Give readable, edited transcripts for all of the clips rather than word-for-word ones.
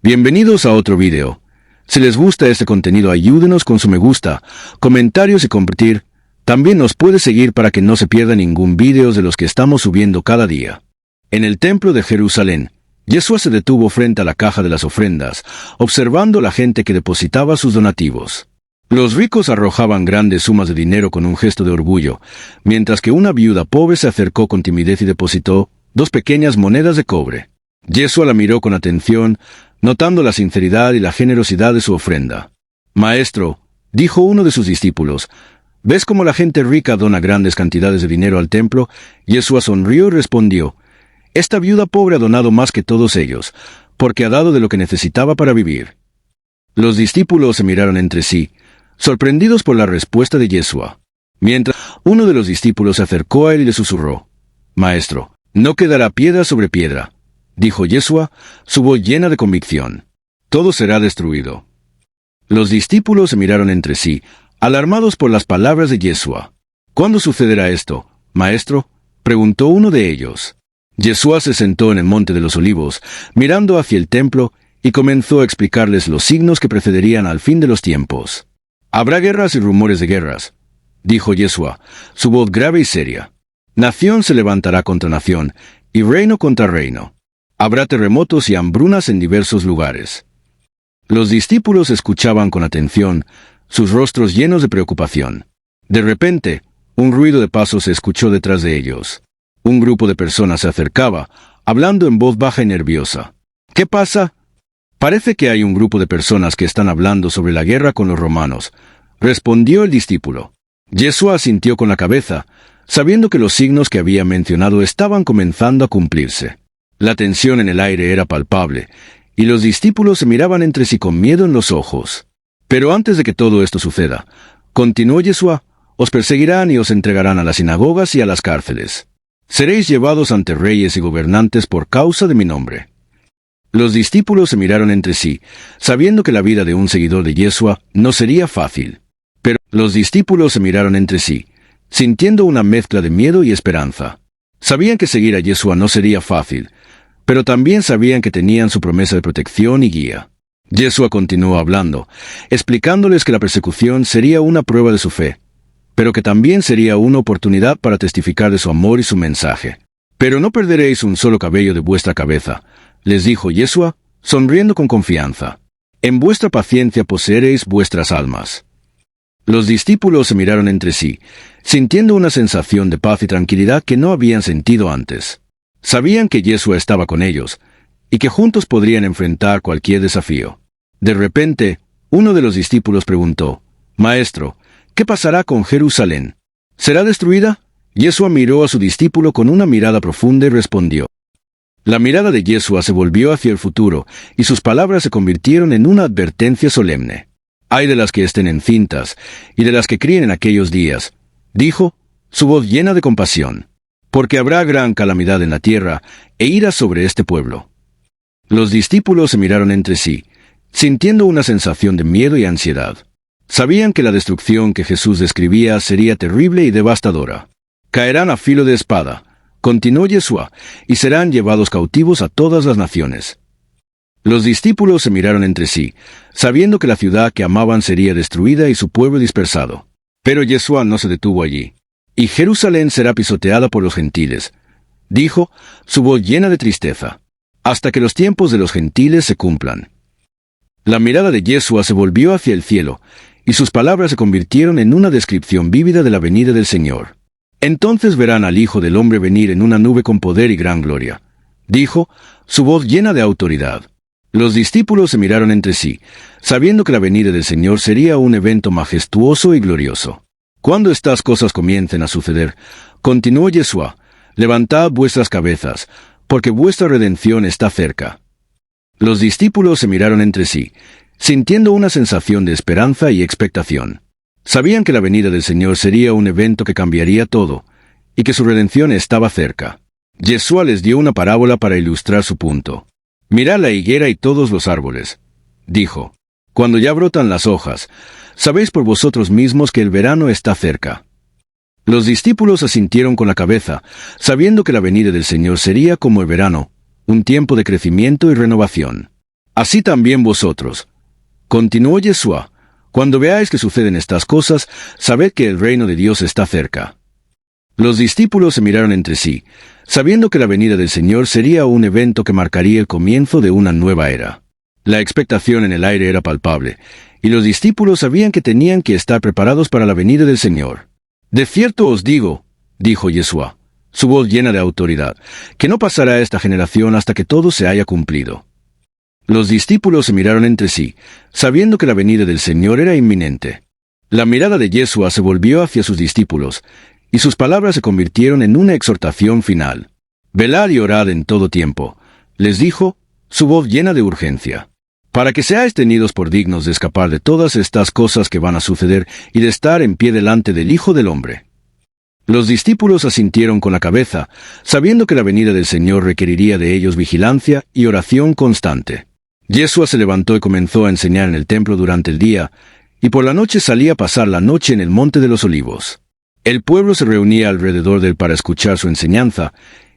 Bienvenidos a otro video. Si les gusta este contenido, ayúdenos con su me gusta, comentarios y compartir. También nos puede seguir para que no se pierda ningún video de los que estamos subiendo cada día. En el templo de Jerusalén, Yeshua se detuvo frente a la caja de las ofrendas, observando la gente que depositaba sus donativos. Los ricos arrojaban grandes sumas de dinero con un gesto de orgullo, mientras que una viuda pobre se acercó con timidez y depositó 2 pequeñas monedas de cobre. Yeshua la miró con atención, notando la sinceridad y la generosidad de su ofrenda. «Maestro», dijo uno de sus discípulos, «¿ves cómo la gente rica dona grandes cantidades de dinero al templo?» Yeshua sonrió y respondió, «Esta viuda pobre ha donado más que todos ellos, porque ha dado de lo que necesitaba para vivir». Los discípulos se miraron entre sí, sorprendidos por la respuesta de Yeshua. Mientras, uno de los discípulos se acercó a él y le susurró, «Maestro, no quedará piedra sobre piedra», dijo Yeshua, su voz llena de convicción. «Todo será destruido». Los discípulos se miraron entre sí, alarmados por las palabras de Yeshua. «¿Cuándo sucederá esto, maestro?», preguntó uno de ellos. Yeshua se sentó en el monte de los olivos, mirando hacia el templo, y comenzó a explicarles los signos que precederían al fin de los tiempos. «Habrá guerras y rumores de guerras», dijo Yeshua, su voz grave y seria. «Nación se levantará contra nación, y reino contra reino. Habrá terremotos y hambrunas en diversos lugares». Los discípulos escuchaban con atención, sus rostros llenos de preocupación. De repente, un ruido de pasos se escuchó detrás de ellos. Un grupo de personas se acercaba, hablando en voz baja y nerviosa. «¿Qué pasa?» «Parece que hay un grupo de personas que están hablando sobre la guerra con los romanos», respondió el discípulo. Yeshua asintió con la cabeza, sabiendo que los signos que había mencionado estaban comenzando a cumplirse. La tensión en el aire era palpable, y los discípulos se miraban entre sí con miedo en los ojos. «Pero antes de que todo esto suceda», continuó Yeshua, «os perseguirán y os entregarán a las sinagogas y a las cárceles. Seréis llevados ante reyes y gobernantes por causa de mi nombre». Los discípulos se miraron entre sí, sabiendo que la vida de un seguidor de Yeshua no sería fácil. Pero los discípulos se miraron entre sí, sintiendo una mezcla de miedo y esperanza. Sabían que seguir a Yeshua no sería fácil, pero también sabían que tenían su promesa de protección y guía. Yeshua continuó hablando, explicándoles que la persecución sería una prueba de su fe, pero que también sería una oportunidad para testificar de su amor y su mensaje. «Pero no perderéis un solo cabello de vuestra cabeza», les dijo Yeshua, sonriendo con confianza. «En vuestra paciencia poseeréis vuestras almas». Los discípulos se miraron entre sí, sintiendo una sensación de paz y tranquilidad que no habían sentido antes. Sabían que Yeshua estaba con ellos, y que juntos podrían enfrentar cualquier desafío. De repente, uno de los discípulos preguntó, «Maestro, ¿qué pasará con Jerusalén? ¿Será destruida?» Yeshua miró a su discípulo con una mirada profunda y respondió. La mirada de Yeshua se volvió hacia el futuro, y sus palabras se convirtieron en una advertencia solemne. «Ay de las que estén encintas, y de las que críen en aquellos días», dijo, su voz llena de compasión, «porque habrá gran calamidad en la tierra, e ira sobre este pueblo». Los discípulos se miraron entre sí, sintiendo una sensación de miedo y ansiedad. Sabían que la destrucción que Jesús describía sería terrible y devastadora. «Caerán a filo de espada», continuó Yeshua, «y serán llevados cautivos a todas las naciones». Los discípulos se miraron entre sí, sabiendo que la ciudad que amaban sería destruida y su pueblo dispersado. Pero Yeshua no se detuvo allí. «Y Jerusalén será pisoteada por los gentiles», dijo, su voz llena de tristeza, «hasta que los tiempos de los gentiles se cumplan». La mirada de Yeshua se volvió hacia el cielo, y sus palabras se convirtieron en una descripción vívida de la venida del Señor. «Entonces verán al Hijo del Hombre venir en una nube con poder y gran gloria», dijo, su voz llena de autoridad. Los discípulos se miraron entre sí, sabiendo que la venida del Señor sería un evento majestuoso y glorioso. «Cuando estas cosas comiencen a suceder», continuó Yeshua, «levantad vuestras cabezas, porque vuestra redención está cerca». Los discípulos se miraron entre sí, sintiendo una sensación de esperanza y expectación. Sabían que la venida del Señor sería un evento que cambiaría todo, y que su redención estaba cerca. Yeshua les dio una parábola para ilustrar su punto. «Mirad la higuera y todos los árboles», dijo. «Cuando ya brotan las hojas, sabéis por vosotros mismos que el verano está cerca». Los discípulos asintieron con la cabeza, sabiendo que la venida del Señor sería como el verano, un tiempo de crecimiento y renovación. Así también vosotros. Continuó Yeshua, cuando veáis que suceden estas cosas, sabed que el reino de Dios está cerca. Los discípulos se miraron entre sí, sabiendo que la venida del Señor sería un evento que marcaría el comienzo de una nueva era. La expectación en el aire era palpable, y los discípulos sabían que tenían que estar preparados para la venida del Señor. De cierto os digo, dijo Yeshua, su voz llena de autoridad, que no pasará esta generación hasta que todo se haya cumplido. Los discípulos se miraron entre sí, sabiendo que la venida del Señor era inminente. La mirada de Yeshua se volvió hacia sus discípulos, y sus palabras se convirtieron en una exhortación final. Velad y orad en todo tiempo, les dijo, su voz llena de urgencia, para que seáis tenidos por dignos de escapar de todas estas cosas que van a suceder y de estar en pie delante del Hijo del Hombre. Los discípulos asintieron con la cabeza, sabiendo que la venida del Señor requeriría de ellos vigilancia y oración constante. Yeshua se levantó y comenzó a enseñar en el templo durante el día, y por la noche salía a pasar la noche en el Monte de los Olivos. El pueblo se reunía alrededor de él para escuchar su enseñanza,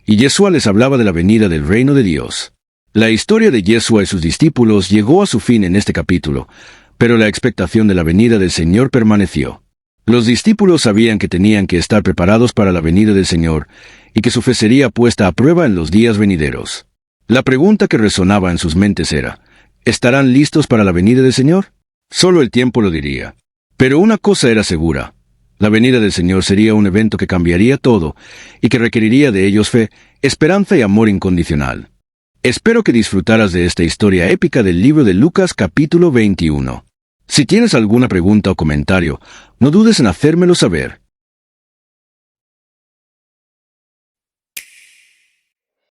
y Yeshua les hablaba de la venida del reino de Dios. La historia de Yeshua y sus discípulos llegó a su fin en este capítulo, pero la expectación de la venida del Señor permaneció. Los discípulos sabían que tenían que estar preparados para la venida del Señor, y que su fe sería puesta a prueba en los días venideros. La pregunta que resonaba en sus mentes era, ¿estarán listos para la venida del Señor? Solo el tiempo lo diría. Pero una cosa era segura. La venida del Señor sería un evento que cambiaría todo, y que requeriría de ellos fe, esperanza y amor incondicional. Espero que disfrutaras de esta historia épica del libro de Lucas capítulo 21. Si tienes alguna pregunta o comentario, no dudes en hacérmelo saber.